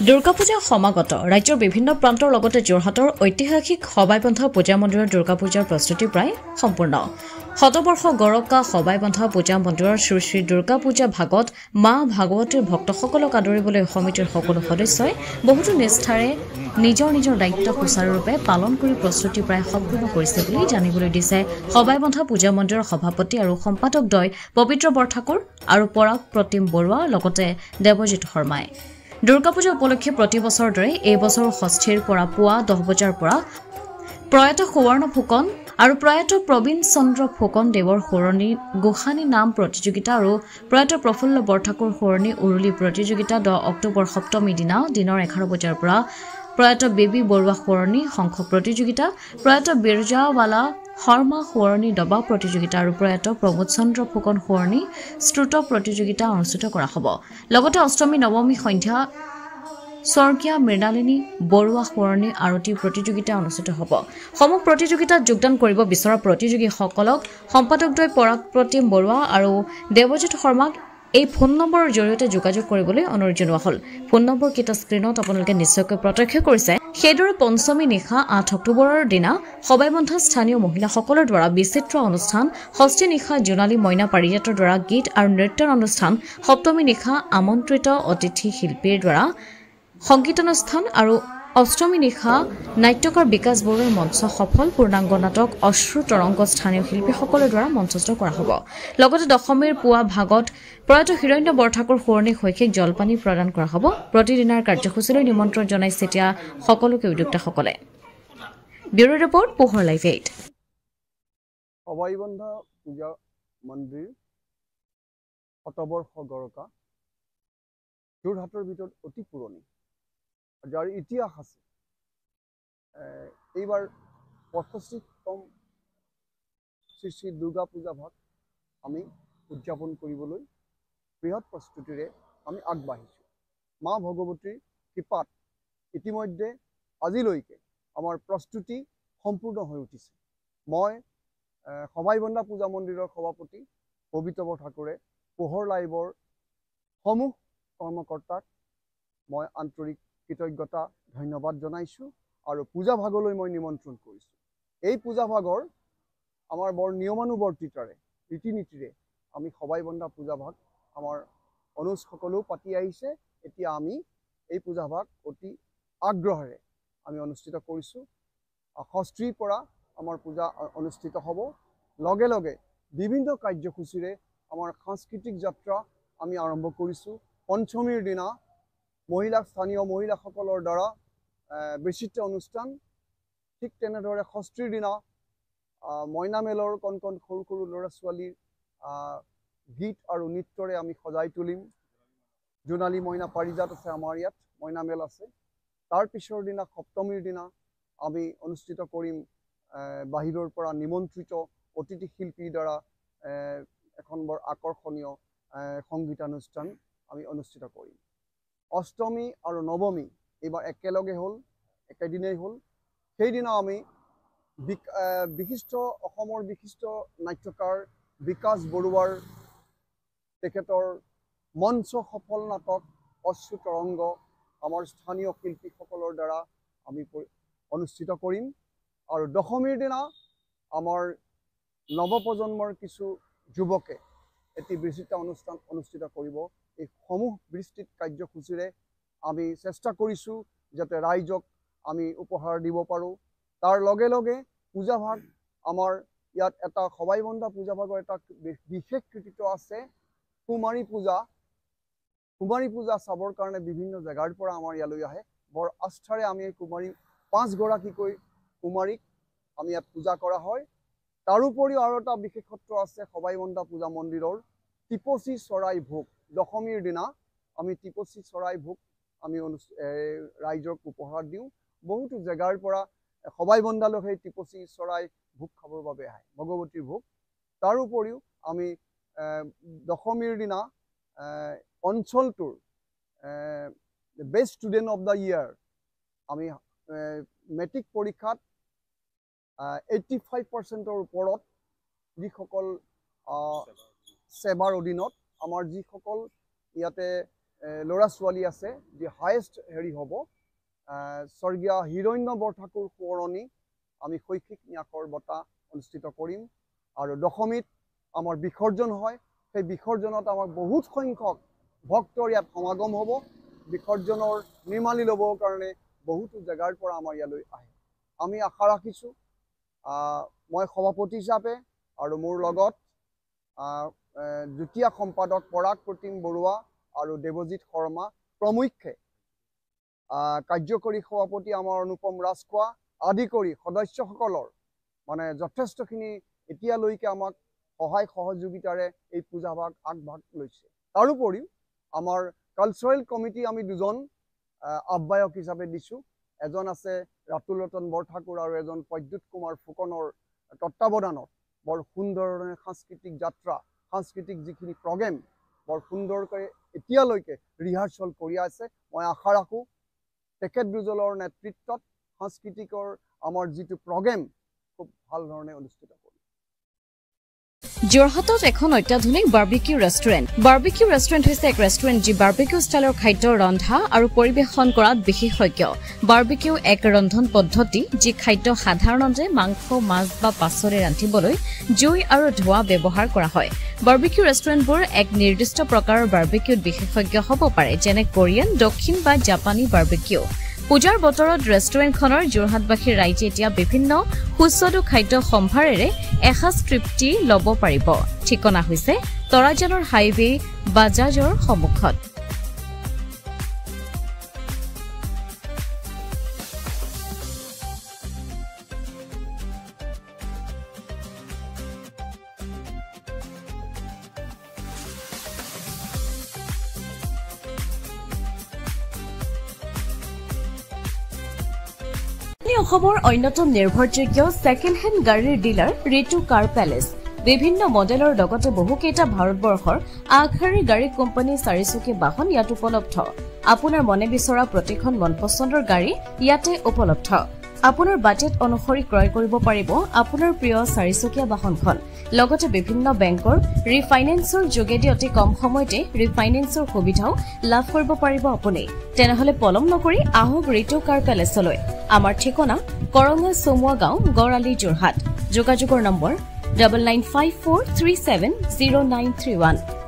দুৰ্গা পূজা সমাগত ৰাজ্যৰ বিভিন্ন প্ৰান্তৰ লগতে যোৰহাটৰ ঐতিহাসিক সবাইবন্ধা পূজা মন্দিৰৰ দুৰ্গা পূজাৰ প্ৰস্তুতি প্ৰায় সম্পূৰ্ণ। শতবৰ্ষ গৰকা সবাইবন্ধা পূজা মন্দিৰৰ শ্ৰী শ্ৰী দুৰ্গা পূজা ভাগত মা ভাগৱতীৰ ভক্তসকলক আদৰিবলৈ সমিতিৰ সকলো সদস্যই বহুতো নিষ্ঠাৰে নিজৰ নিজৰ দায়িত্ব সুচাৰুৰূপে পালন কৰি প্ৰস্তুতি প্ৰায় সম্পূৰ্ণ কৰিছে বুলি জানিবলৈ দিছে সবাইবন্ধা পূজা মন্দিৰৰ সভাপতি আৰু সম্পাদকদ্বয় পবিত্ৰ বৰঠাকুৰ আৰু পৰাগ প্ৰতিম বৰুৱা লগতে দেৱজিৎ শৰ্মাই। দুৰ্গা পূজা উপলক্ষে প্ৰতি বছৰৰ দৰে এই বছৰো ষষ্ঠীৰ পৰা পুৱা 10 বজাৰ পৰা প্ৰয়াত সুবৰ্ণ ফুকন আৰু প্ৰয়াত প্ৰবীণ চন্দ্ৰ ফুকন দেৱৰ সোঁৱৰণী গোসানী নাম প্ৰতিযোগিতা আৰু প্ৰয়াত প্ৰফুল্ল বৰঠাকুৰ সোঁৱৰণী উৰুলি প্ৰতিযোগিতা 10 অক্টোবৰ সপ্তমী দিনা দিনৰ 11 বজাৰ পৰা প্ৰয়াত বেবী বৰুৱা সোঁৱৰণী শংখ প্ৰতিযোগিতা, প্ৰয়াত বিৰজাৱালা শৰ্মা সোঁৱৰণী দবা প্ৰতিযোগিতা আৰু প্ৰয়াত প্ৰমোদ চন্দ্ৰ ফুকন সোঁৱৰণী শ্ৰুত প্ৰতিযোগিতা অনুষ্ঠিত কৰা হ'ব। লগতে অষ্টমী নৱমী সন্ধ্যা স্বৰ্গীয়া মৃণালিনী বৰুৱা সোঁৱৰণী আৰতী প্ৰতিযোগিতা অনুষ্ঠিত হ'ব। সমূহ প্ৰতিযোগিতাত যোগদান কৰিব বিচৰা প্ৰতিযোগীসকলক সম্পাদকদ্বয় পৰাগ প্ৰতিম বৰুৱা আৰু দেৱজিৎ শৰ্মাক এই ফোন নম্বৰৰ জৰিয়তে যোগাযোগ কৰিবলৈ অনুৰোধ জনোৱা হ'ল। ফোন নম্বৰ কেইটা স্ক্ৰীনত আপোনালোকে নিশ্চয়কৈ প্ৰত্যক্ষ কৰিছে। সেইদৰে পঞ্চমী নিশা 8 অক্টোবৰৰ দিনা সবাইবন্ধা স্থানীয় মহিলাসকলৰ দ্বাৰা বিচিত্ৰ অনুষ্ঠান, ষষ্ঠী নিশা জোনালী মইনা পাৰিজাতৰ দ্বাৰা গীত আৰু নৃত্যৰ অনুষ্ঠান, সপ্তমী নিশা আমন্ত্ৰিত অতিথি শিল্পীৰ দ্বাৰা সংগীতানুষ্ঠান আৰু অষ্টমী নিশা নাট্যকাৰ বিকাশ বৰুৱাৰ মঞ্চ সফল পূৰ্ণাংগ নাটক অশ্ৰু তৰংগ স্থানীয় শিল্পীসকলৰ দ্বাৰা মঞ্চস্থ কৰা হ'ব। লগতে দশমীৰ পুৱা ভাগত প্ৰয়াত হিৰণ্য বৰঠাকুৰ সোঁৱৰণীক শৈক্ষিক জলপানী প্ৰদান কৰা হ'ব। প্ৰতিদিনাৰ কাৰ্যসূচীলৈ নিমন্ত্ৰণ জনাইছে এতিয়া সকলোকে উদ্যোক্তাসকলে। ব্যুৰো ৰিপৰ্ট, পোহৰ লাইভ 8। সবাইবন্ধা পূজা মন্দিৰ শতবৰ্ষ গৰকা যোৰহাটৰ ভিতৰত অতি পুৰণি, যাৰ ইতিহাস আছে। এইবাৰ 65তম শ্ৰী শ্ৰী দুৰ্গা পূজা ভাগ আমি উদযাপন কৰিবলৈ বৃহৎ প্ৰস্তুতিৰে আমি আগবাঢ়িছোঁ। মা ভগৱতীৰ কৃপাত ইতিমধ্যে আজিলৈকে আমাৰ প্ৰস্তুতি সম্পূৰ্ণ হৈ উঠিছে। মই সবাইবন্ধা পূজা মন্দিৰৰ সভাপতি পবিত্ৰ বৰঠাকুৰে পোহৰ লাইভৰ সমূহ কৰ্মকৰ্তাক মই আন্তৰিক কৃতজ্ঞতা ধন্যবাদ জনাইছোঁ আৰু পূজা ভাগলৈ মই নিমন্ত্ৰণ কৰিছোঁ। এই পূজা ভাগৰ আমাৰ বৰ নিয়মানুৱৰ্তিতাৰে ৰীতি নীতিৰে আমি সবাইবন্ধা পূজা ভাগ আমাৰ অনুজসকলেও পাতি আহিছে। এতিয়া আমি এই পূজা ভাগ অতি আগ্ৰহেৰে আমি অনুষ্ঠিত কৰিছোঁ। ষষ্ঠীৰ পৰা আমাৰ পূজা অনুষ্ঠিত হ'ব। লগে লগে বিভিন্ন কাৰ্যসূচীৰে আমাৰ সাংস্কৃতিক যাত্ৰা আমি আৰম্ভ কৰিছোঁ। পঞ্চমীৰ দিনা স্থানীয় মহিলাসকলৰ দ্বাৰা বিচিত্ৰ অনুষ্ঠান, ঠিক তেনেদৰে ষষ্ঠীৰ দিনা মইনা মেলৰ কণ কণ সৰু সৰু ল'ৰা ছোৱালীৰ গীত আৰু নৃত্যৰে আমি সজাই তুলিম। জোনালী মইনা পাৰিজাত আছে, আমাৰ ইয়াত মইনা মেল আছে। তাৰ পিছৰ দিনা সপ্তমীৰ দিনা আমি অনুষ্ঠিত কৰিম বাহিৰৰ পৰা নিমন্ত্ৰিত অতিথি শিল্পীৰ দ্বাৰা এখন বৰ আকৰ্ষণীয় সংগীতানুষ্ঠান আমি অনুষ্ঠিত কৰিম। অষ্টমী আৰু নৱমী এইবাৰ একেলগে হ'ল, একেদিনেই হ'ল। সেইদিনা আমি অসমৰ বিশিষ্ট নাট্যকাৰ বিকাশ বৰুৱাৰ তেখেতৰ মঞ্চ সফল নাটক অশ্ৰু তৰংগ আমাৰ স্থানীয় শিল্পীসকলৰ দ্বাৰা আমি অনুষ্ঠিত কৰিম। আৰু দশমীৰ দিনা আমাৰ নৱপ্ৰজন্মৰ কিছু যুৱকে এটি বিচিত্ৰ অনুষ্ঠান অনুষ্ঠিত কৰিব। এই সমূহ বিস্তৃত কাৰ্যসূচীৰে আমি চেষ্টা কৰিছোঁ যাতে ৰাইজক আমি উপহাৰ দিব পাৰোঁ। তাৰ লগে লগে পূজা ভাগ আমাৰ ইয়াত এটা সবাইবন্ধা পূজা ভাগৰ এটা বিশেষ কৃতিত্ব আছে। কুমাৰী পূজা চাবৰ কাৰণে বিভিন্ন জেগাৰ পৰা আমাৰ ইয়ালৈ আহে। বৰ আস্থাৰে আমি এই 5গৰাকীকৈ কুমাৰীক আমি ইয়াত পূজা কৰা হয়। তাৰোপৰিও আৰু এটা বিশেষত্ব আছে সবাইবন্ধা পূজা মন্দিৰৰ, টিপচী চৰাই ভোগ। দশমীৰ দিনা আমি টিপচী চৰাই ভোগ আমি ৰাইজক উপহাৰ দিওঁ। বহুতো জেগাৰ পৰা সবাইবন্ধালৈ সেই টিপচী চৰাই ভোগ খাবৰ বাবে আহে, ভগৱতীৰ ভোগ। তাৰোপৰিও আমি দশমীৰ দিনা অঞ্চলটোৰ best student of the year আমি মেট্ৰিক পৰীক্ষাত 85%ৰ ওপৰত যিসকল সেৱাৰ অধীনত আমাৰ যিসকল ইয়াতে ল'ৰা ছোৱালী আছে যি হায়েষ্ট হেৰি হ'ব স্বৰ্গীয় হিৰণ্য বৰঠাকুৰ সোঁৱৰণী আমি শৈক্ষিক ন্যাসৰ বঁটা অনুষ্ঠিত কৰিম আৰু দশমীত আমাৰ বিসৰ্জন হয় সেই বিসৰ্জনত আমাৰ বহুত সংখ্যক ভক্তৰ ইয়াত সমাগম হ'ব বিসৰ্জনৰ নিৰ্মালি ল'বৰ কাৰণে বহুতো জেগাৰ পৰা আমাৰ ইয়ালৈ আহে আমি আশা ৰাখিছোঁ মই সভাপতি হিচাপে আৰু মোৰ লগত যুটীয়া সম্পাদক পৰাগ প্ৰতিম বৰুৱা আৰু দেৱজিৎ শৰ্মা প্ৰমুখ্যে কাৰ্যকৰী সভাপতি আমাৰ অনুপম ৰাজখোৱা আদি কৰি সদস্যসকলৰ মানে যথেষ্টখিনি এতিয়ালৈকে আমাক সহায় সহযোগিতাৰে এই পূজাভাগ আগভাগ লৈছে তাৰোপৰিও আমাৰ কালচাৰেল কমিটি আমি দুজন আহ্বায়ক হিচাপে দিছোঁ এজন আছে ৰাতুল ৰতন বৰঠাকুৰ আৰু এজন প্ৰদ্যুৎ কুমাৰ ফুকনৰ তত্ত্বাৱধানত বৰ সুন্দৰভাৱে সাংস্কৃতিক যাত্ৰা সাংস্কৃতিক যিখিনি প্ৰগ্ৰেম বৰ সুন্দৰকৈ এতিয়ালৈকে ৰিহাৰ্চেল কৰি আছে মই আশা ৰাখোঁ তেখেত দুজনৰ নেতৃত্বত সাংস্কৃতিকৰ আমাৰ যিটো প্ৰগ্ৰেম খুব ভাল ধৰণে অনুষ্ঠিত কৰিব যোৰহাটত এখন অত্যাধুনিক বাৰ্বিকিউ ৰেষ্টুৰেণ্ট হৈছে এক ৰেষ্টুৰেণ্ট যি বাৰ্বিকিউ ষ্টাইলৰ খাদ্য ৰন্ধা আৰু পৰিৱেশন কৰাত বিশেষজ্ঞ বাৰ্বিকিউ এক ৰন্ধন পদ্ধতি যি খাদ্য সাধাৰণতে মাংস মাছ বা পাচলি ৰান্ধিবলৈ জুই আৰু ধোঁৱা ব্যৱহাৰ কৰা হয় বাৰ্বিকিউ ৰেষ্টুৰেণ্টবোৰ এক নিৰ্দিষ্ট প্ৰকাৰৰ বাৰ্বিকিউত বিশেষজ্ঞ হ'ব পাৰে যেনে কোৰিয়ান দক্ষিণ বা জাপানী বাৰ্বিকিউ পূজাৰ বতৰত ৰেষ্টুৰেণ্টখনৰ যোৰহাটবাসীৰ ৰাইজে এতিয়া বিভিন্ন সুস্বাদু খাদ্য সম্ভাৰেৰে এসাঁজ তৃপ্তি ল'ব পাৰিব ঠিকনা হৈছে তৰাজানৰ হাইৱে বাজাজৰ সন্মুখত অসমৰ অন্যতম নিৰ্ভৰযোগ্য ছেকেণ্ড হেণ্ড গাড়ীৰ ডিলাৰ ৰিতু কাৰ পেলেচ বিভিন্ন মডেলৰ লগতে বহুকেইটা ভাৰতবৰ্ষৰ আগশাৰীৰ গাড়ী কোম্পানী চাৰিচকীয়া বাহন ইয়াত উপলব্ধ আপোনাৰ মনে বিচৰা প্ৰতিখন মনপছন্দৰ গাড়ী ইয়াতে উপলব্ধ আপোনাৰ বাজেট অনুসৰি ক্ৰয় কৰিব পাৰিব আপোনাৰ প্ৰিয় চাৰিচকীয়া বাহনখন লগতে বিভিন্ন বেংকৰ ৰিফাইনেন্সৰ যোগেদি অতি কম সময়তে ৰিফাইনেন্সৰ সুবিধাও লাভ কৰিব পাৰিব আপুনি তেনেহলে পলম নকৰি আহক ৰিতু কাৰ পেলেচলৈ আমাৰ ঠিকনা কৰঙা সোমোৱা গাঁও গড়ালি যোৰহাট যোগাযোগৰ নম্বৰ 9954370931